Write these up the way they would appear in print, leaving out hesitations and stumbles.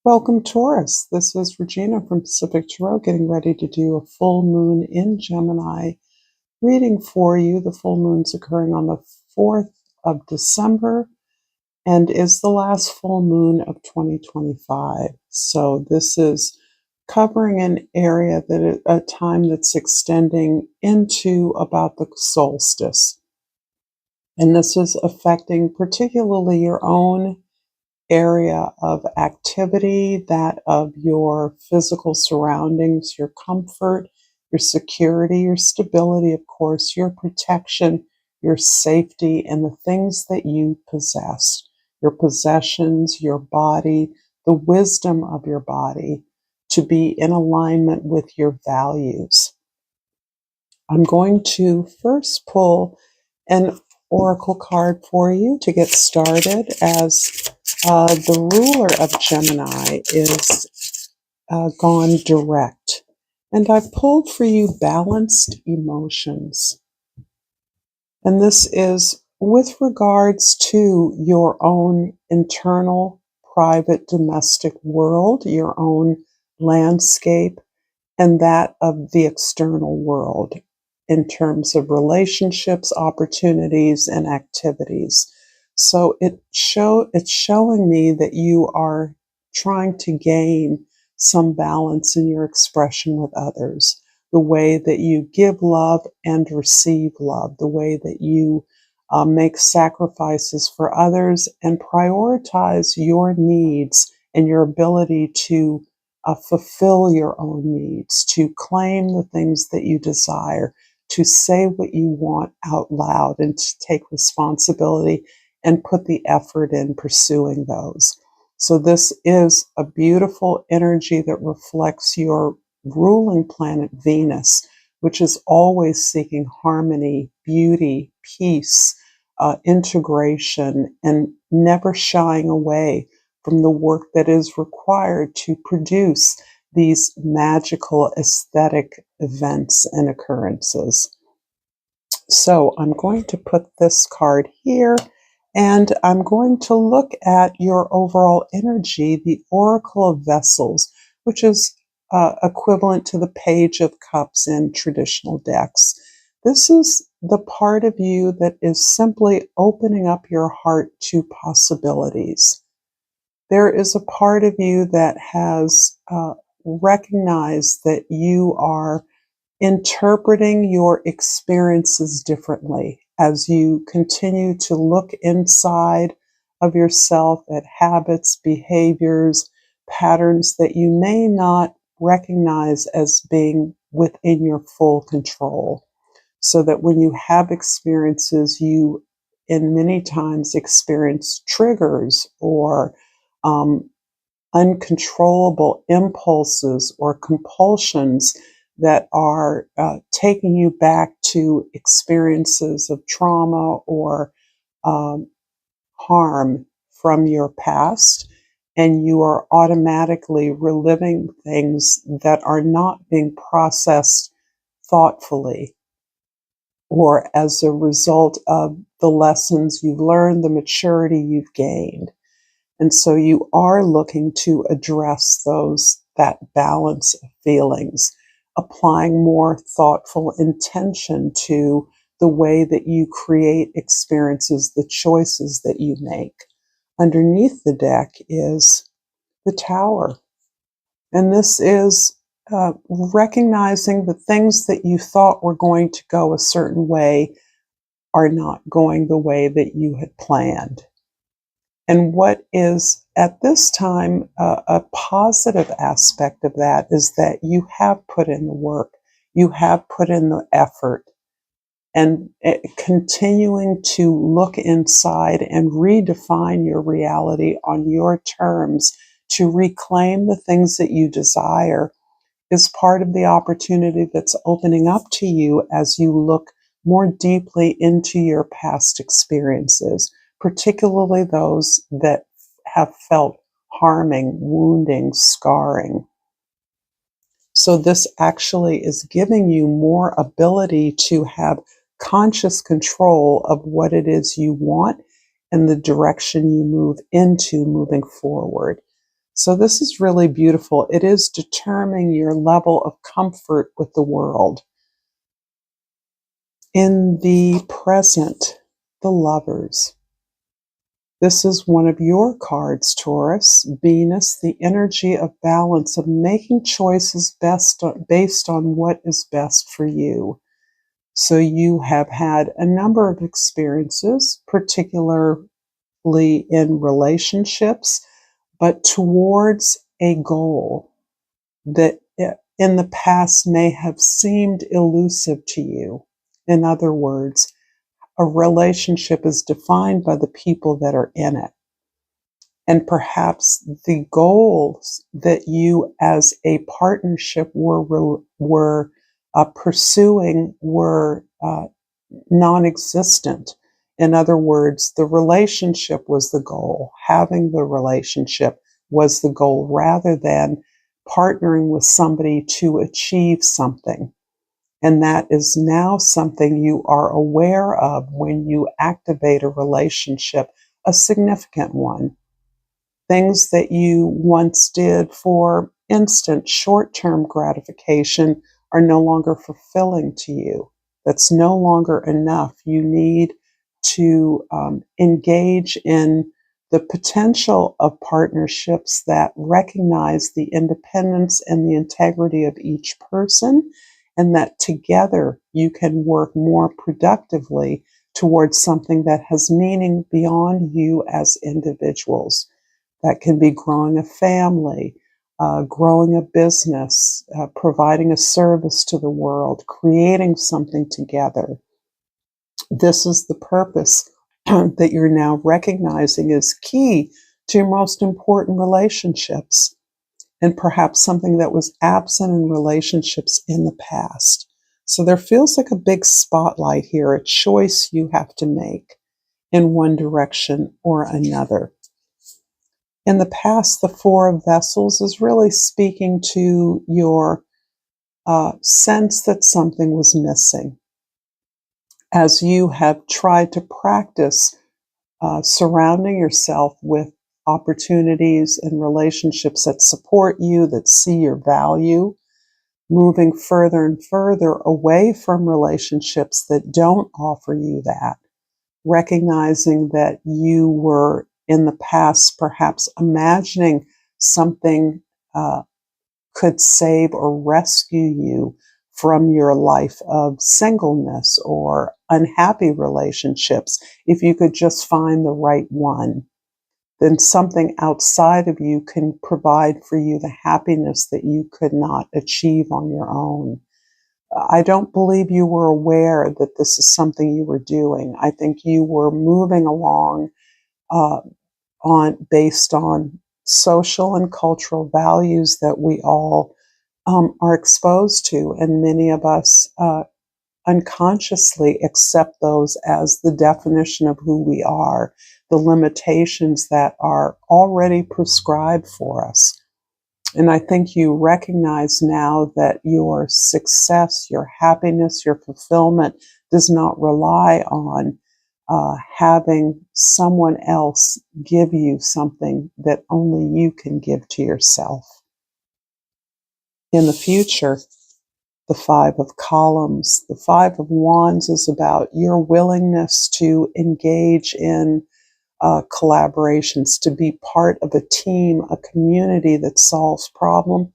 Welcome, Taurus. This is Regina from Pacific Tarot, getting ready to do a full moon in Gemini reading for you. The full moon's occurring on the 4th of December and is the last full moon of 2025. So this is covering an area a time that's extending into about the solstice. And this is affecting particularly your own area of activity, that of your physical surroundings, your comfort, your security, your stability, of course, your protection, your safety, and the things that you possess, your possessions, your body, the wisdom of your body, to be in alignment with your values. I'm going to first pull an oracle card for you to get started, as the ruler of Gemini is gone direct. And I've pulled for you balanced emotions. And this is with regards to your own internal, private, domestic world, your own landscape, and that of the external world in terms of relationships, opportunities, and activities. So it's showing me that you are trying to gain some balance in your expression with others, the way that you give love and receive love, the way that you make sacrifices for others and prioritize your needs and your ability to fulfill your own needs, to claim the things that you desire, to say what you want out loud, and to take responsibility and put the effort in pursuing those. So this is a beautiful energy that reflects your ruling planet Venus, which is always seeking harmony, beauty, peace, integration, and never shying away from the work that is required to produce these magical aesthetic events and occurrences. So I'm going to put this card here, and I'm going to look at your overall energy, the Oracle of Vessels, which is equivalent to the Page of Cups in traditional decks. This is the part of you that is simply opening up your heart to possibilities. There is a part of you that has recognized that you are interpreting your experiences differently as you continue to look inside of yourself at habits, behaviors, patterns that you may not recognize as being within your full control. So that when you have experiences, you in many times experience triggers or uncontrollable impulses or compulsions that are taking you back to experiences of trauma or harm from your past, and you are automatically reliving things that are not being processed thoughtfully, or as a result of the lessons you've learned, the maturity you've gained. And so you are looking to address that balance of feelings, applying more thoughtful intention to the way that you create experiences, the choices that you make. Underneath the deck is the Tower. And this is recognizing the things that you thought were going to go a certain way are not going the way that you had planned. And what is at this time a positive aspect of that is that you have put in the work, you have put in the effort, and continuing to look inside and redefine your reality on your terms to reclaim the things that you desire is part of the opportunity that's opening up to you as you look more deeply into your past experiences, particularly those that have felt harming, wounding, scarring. So this actually is giving you more ability to have conscious control of what it is you want and the direction you move into moving forward. So this is really beautiful. It is determining your level of comfort with the world. In the present, the Lovers. This is one of your cards, Taurus. Venus, the energy of balance, of making choices based on what is best for you. So you have had a number of experiences, particularly in relationships, but towards a goal that in the past may have seemed elusive to you. In other words, a relationship is defined by the people that are in it. And perhaps the goals that you as a partnership were pursuing were non-existent. In other words, the relationship was the goal. Having the relationship was the goal rather than partnering with somebody to achieve something. And that is now something you are aware of when you activate a relationship, a significant one. Things that you once did for instant short-term gratification are no longer fulfilling to you. That's no longer enough. You need to engage in the potential of partnerships that recognize the independence and the integrity of each person, and that together you can work more productively towards something that has meaning beyond you as individuals. That can be growing a family, growing a business, providing a service to the world, creating something together. This is the purpose that you're now recognizing is key to your most important relationships, and perhaps something that was absent in relationships in the past. So there feels like a big spotlight here, a choice you have to make in one direction or another. In the past, the Four of Vessels is really speaking to your sense that something was missing. As you have tried to practice surrounding yourself with opportunities and relationships that support you, that see your value, moving further and further away from relationships that don't offer you that, recognizing that you were in the past perhaps imagining something could save or rescue you from your life of singleness or unhappy relationships. If you could just find the right one, then something outside of you can provide for you the happiness that you could not achieve on your own. I don't believe you were aware that this is something you were doing. I think you were moving along based on social and cultural values that we all are exposed to, and many of us unconsciously accept those as the definition of who we are, the limitations that are already prescribed for us. And I think you recognize now that your success, your happiness, your fulfillment does not rely on having someone else give you something that only you can give to yourself. In the future, the Five of Columns, the Five of Wands is about your willingness to engage in collaborations, to be part of a team, a community that solves problems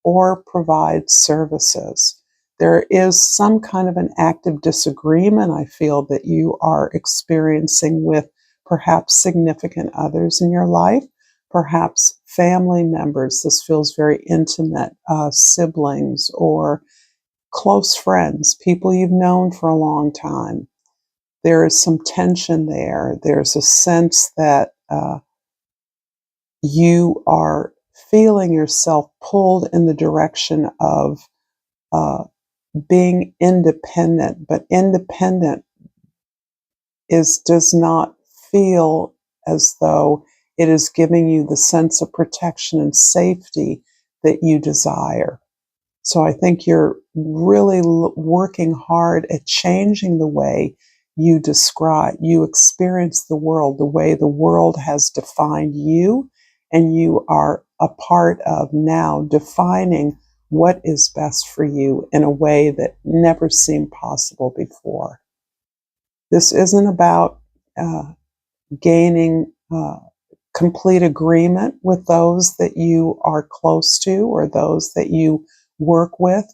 or provides services. There is some kind of an active disagreement, I feel, that you are experiencing with perhaps significant others in your life, perhaps family members. This feels very intimate, siblings or close friends, people you've known for a long time. There is some tension there. There's a sense that you are feeling yourself pulled in the direction of being independent, but independent does not feel as though it is giving you the sense of protection and safety that you desire. So I think you're really working hard at changing the way you experience the world, the way the world has defined you and you are a part of now defining what is best for you in a way that never seemed possible before. This isn't about gaining complete agreement with those that you are close to or those that you work with,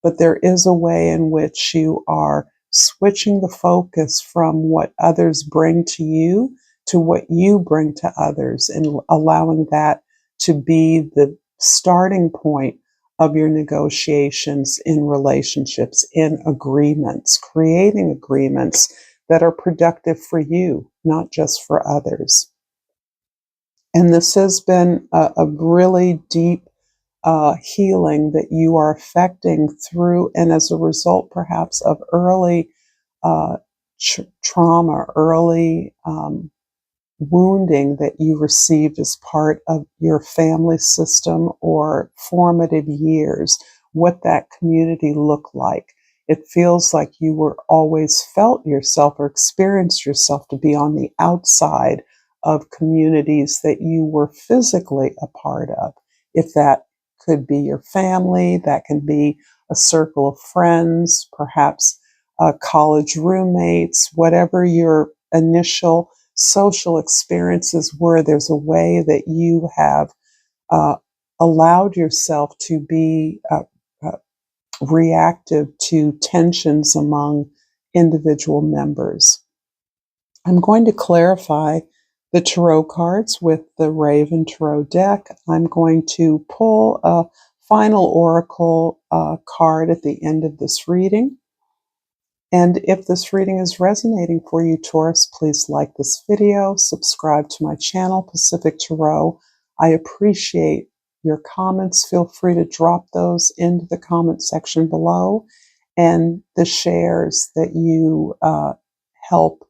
but there is a way in which you are switching the focus from what others bring to you to what you bring to others, and allowing that to be the starting point of your negotiations in relationships, in agreements, creating agreements that are productive for you, not just for others. And this has been a really deep healing that you are affecting through, and as a result, perhaps, of early trauma, early wounding that you received as part of your family system or formative years, what that community looked like. It feels like you were always felt yourself or experienced yourself to be on the outside of communities that you were physically a part of. If that could be your family, that can be a circle of friends, perhaps college roommates, whatever your initial social experiences were, there's a way that you have uh, allowed yourself to be uh, reactive to tensions among individual members. I'm going to clarify the tarot cards with the Raven Tarot deck. I'm going to pull a final oracle card at the end of this reading. And if this reading is resonating for you, Taurus, please like this video, subscribe to my channel, Pacific Tarot. I appreciate your comments. Feel free to drop those into the comment section below, and the shares that you help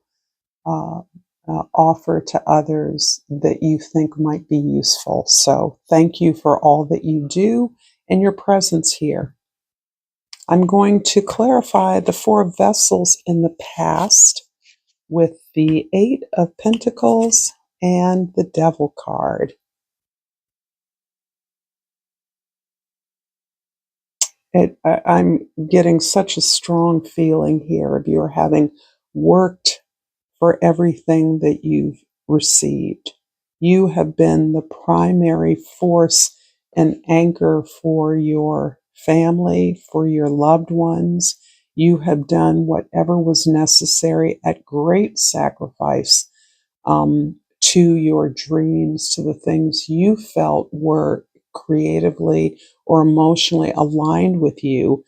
offer to others that you think might be useful. So thank you for all that you do and your presence here. I'm going to clarify the four vessels in the past with the Eight of Pentacles and the Devil card. I'm getting such a strong feeling here of you having worked for everything that you've received. You have been the primary force and anchor for your family, for your loved ones. You have done whatever was necessary at great sacrifice to your dreams, to the things you felt were creatively or emotionally aligned with you.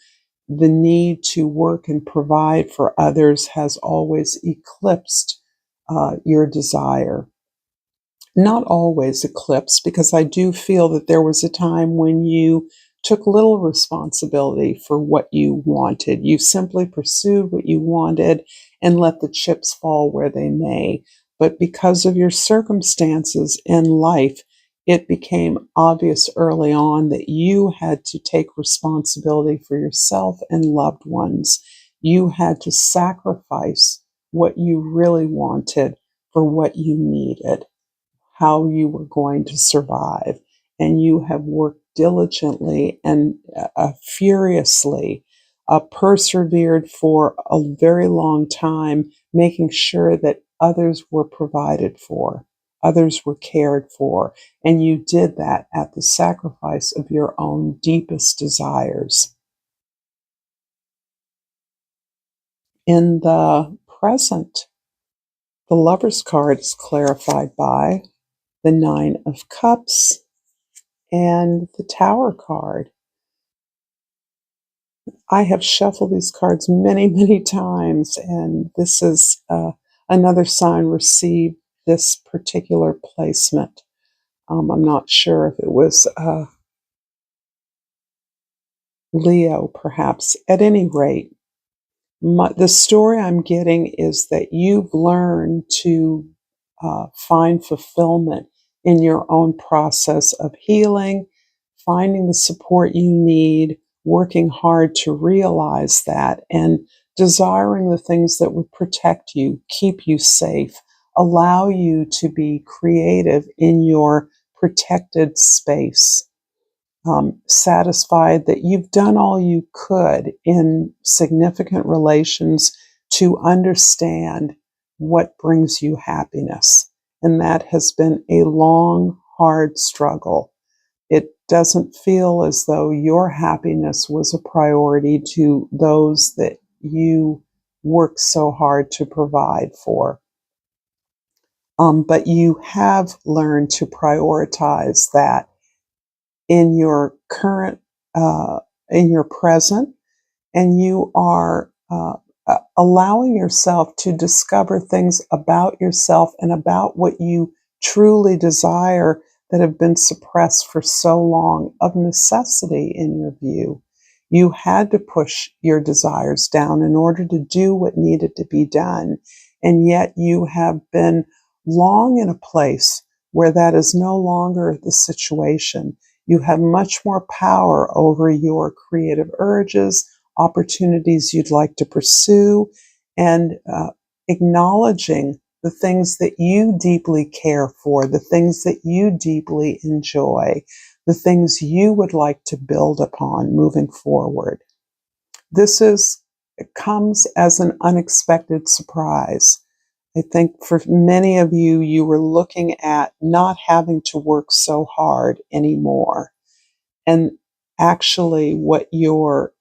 The need to work and provide for others has always eclipsed your desire. Not always eclipsed, because I do feel that there was a time when you took little responsibility for what you wanted. You simply pursued what you wanted and let the chips fall where they may. But because of your circumstances in life, it became obvious early on that you had to take responsibility for yourself and loved ones. You had to sacrifice what you really wanted for what you needed, how you were going to survive. And you have worked diligently and furiously, persevered for a very long time, making sure that others were provided for, others were cared for. And you did that at the sacrifice of your own deepest desires. In the present, the Lover's card is clarified by the Nine of Cups and the Tower card. I have shuffled these cards many, many times, and this is another sign received this particular placement. I'm not sure if it was Leo, perhaps. At any rate, the story I'm getting is that you've learned to find fulfillment in your own process of healing, finding the support you need, working hard to realize that, and desiring the things that would protect you, keep you safe, allow you to be creative in your protected space, satisfied that you've done all you could in significant relations to understand what brings you happiness. And that has been a long, hard struggle. It doesn't feel as though your happiness was a priority to those that you worked so hard to provide for. But you have learned to prioritize that in your current, in your present, and you are allowing yourself to discover things about yourself and about what you truly desire that have been suppressed for so long of necessity in your view. You had to push your desires down in order to do what needed to be done, and yet you have been long in a place where that is no longer the situation. You have much more power over your creative urges, opportunities you'd like to pursue, and acknowledging the things that you deeply care for, the things that you deeply enjoy, the things you would like to build upon moving forward. It comes as an unexpected surprise. I think for many of you, you were looking at not having to work so hard anymore. And actually, what your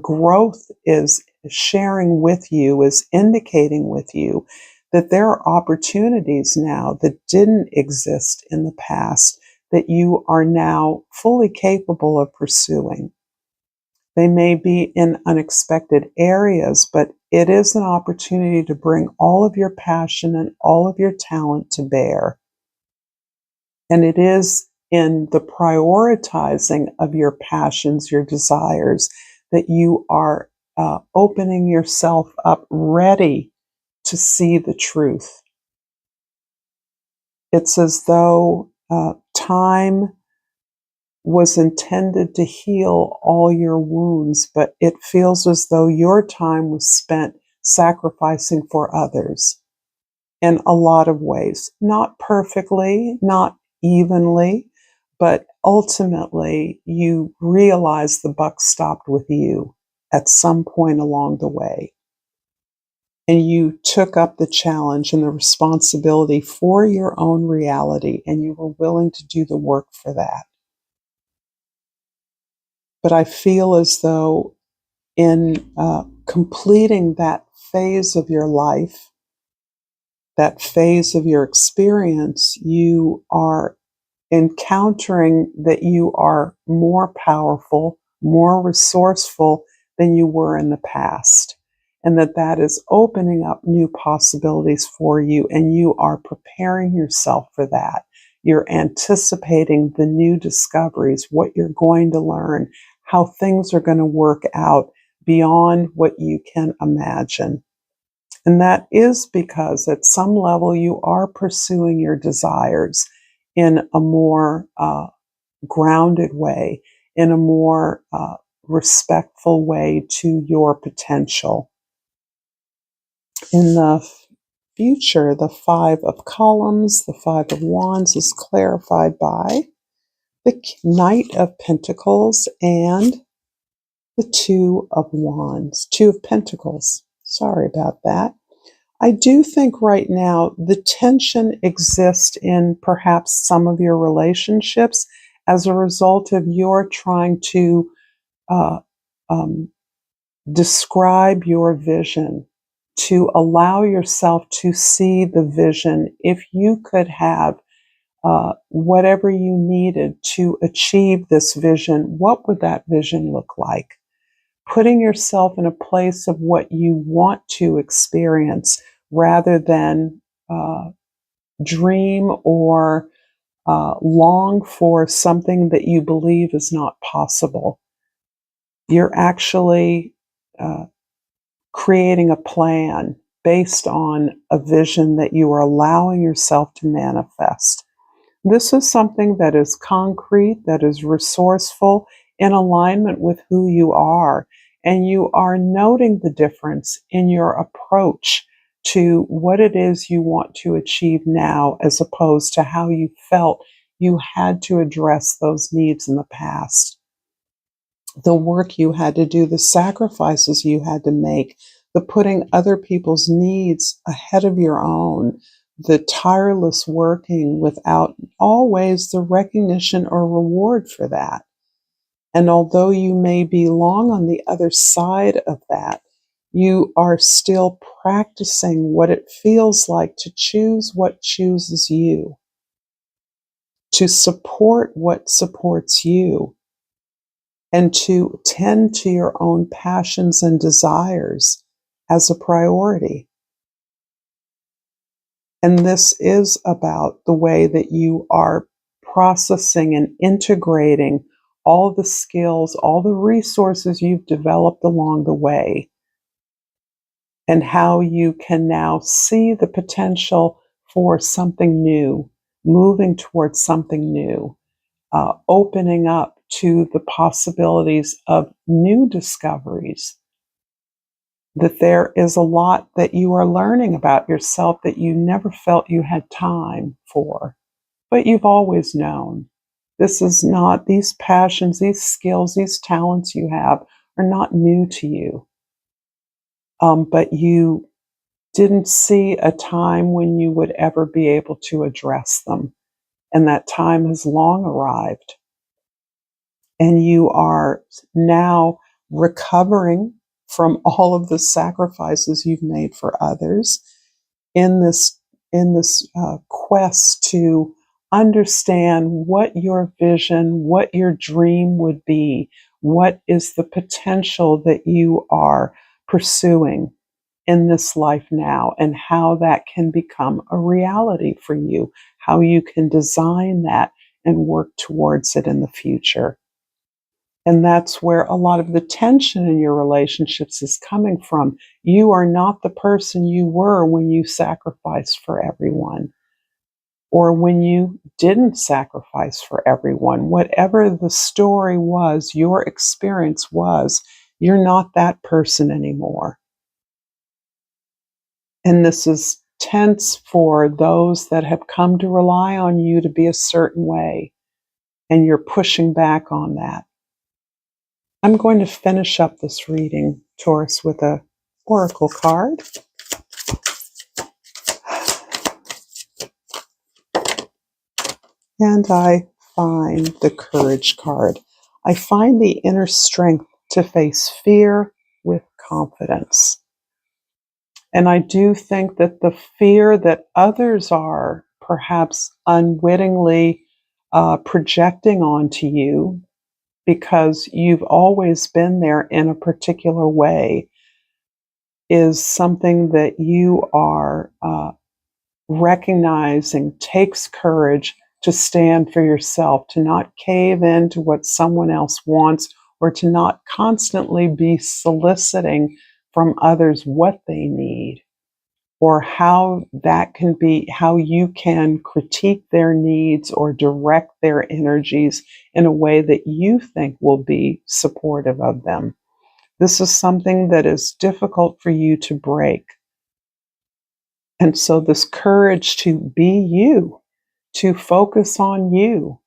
growth is sharing with you, is indicating with you that there are opportunities now that didn't exist in the past that you are now fully capable of pursuing. They may be in unexpected areas, but it is an opportunity to bring all of your passion and all of your talent to bear. And it is in the prioritizing of your passions, your desires, that you are opening yourself up, ready to see the truth. It's as though time was intended to heal all your wounds, but it feels as though your time was spent sacrificing for others in a lot of ways. Not perfectly, not evenly, but ultimately you realize the buck stopped with you at some point along the way. And you took up the challenge and the responsibility for your own reality, and you were willing to do the work for that. But I feel as though in completing that phase of your life, that phase of your experience, you are encountering that you are more powerful, more resourceful than you were in the past, and that is opening up new possibilities for you, and you are preparing yourself for that. You're anticipating the new discoveries, what you're going to learn, how things are going to work out beyond what you can imagine. And that is because at some level you are pursuing your desires in a more grounded way, in a more respectful way to your potential. In the future, the Five of Columns, the Five of Wands is clarified by the Knight of Pentacles and the Two of Wands, Two of Pentacles. Sorry about that. I do think right now the tension exists in perhaps some of your relationships as a result of your trying to uh, describe your vision, to allow yourself to see the vision. If you could have whatever you needed to achieve this vision, what would that vision look like? Putting yourself in a place of what you want to experience rather than dream or long for something that you believe is not possible. You're actually creating a plan based on a vision that you are allowing yourself to manifest. This is something that is concrete, that is resourceful, in alignment with who you are. And you are noting the difference in your approach to what it is you want to achieve now, as opposed to how you felt you had to address those needs in the past. The work you had to do, the sacrifices you had to make, the putting other people's needs ahead of your own, the tireless working without always the recognition or reward for that. And although you may belong on the other side of that, you are still practicing what it feels like to choose what chooses you, to support what supports you, and to tend to your own passions and desires as a priority. And this is about the way that you are processing and integrating all the skills, all the resources you've developed along the way, and how you can now see the potential for something new, moving towards something new, opening up to the possibilities of new discoveries. That there is a lot that you are learning about yourself that you never felt you had time for, but you've always known. This is not, these passions, these skills, these talents you have are not new to you. But you didn't see a time when you would ever be able to address them. And that time has long arrived. And you are now recovering from all of the sacrifices you've made for others in this quest to understand what your vision, what your dream would be, what is the potential that you are pursuing in this life now, and how that can become a reality for you, how you can design that and work towards it in the future. And that's where a lot of the tension in your relationships is coming from. You are not the person you were when you sacrificed for everyone, or when you didn't sacrifice for everyone. Whatever the story was, your experience was, you're not that person anymore. And this is tense for those that have come to rely on you to be a certain way, and you're pushing back on that. I'm going to finish up this reading, Taurus, with an oracle card. And I find the courage card. I find the inner strength to face fear with confidence. And I do think that the fear that others are perhaps unwittingly projecting onto you, because you've always been there in a particular way, is something that you are recognizing takes courage to stand for yourself, to not cave into what someone else wants, or to not constantly be soliciting from others what they need, or how that can be, how you can critique their needs or direct their energies in a way that you think will be supportive of them. This is something that is difficult for you to break. And so this courage to be you, to focus on you,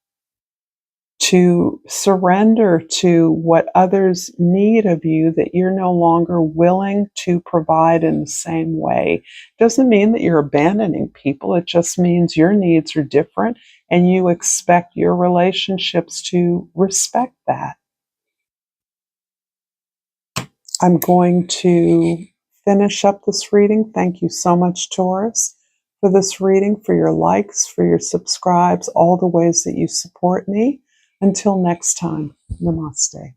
to surrender to what others need of you that you're no longer willing to provide in the same way, doesn't mean that you're abandoning people. It just means your needs are different and you expect your relationships to respect that. I'm going to finish up this reading. Thank you so much, Taurus, for this reading, for your likes, for your subscribes, all the ways that you support me. Until next time, namaste.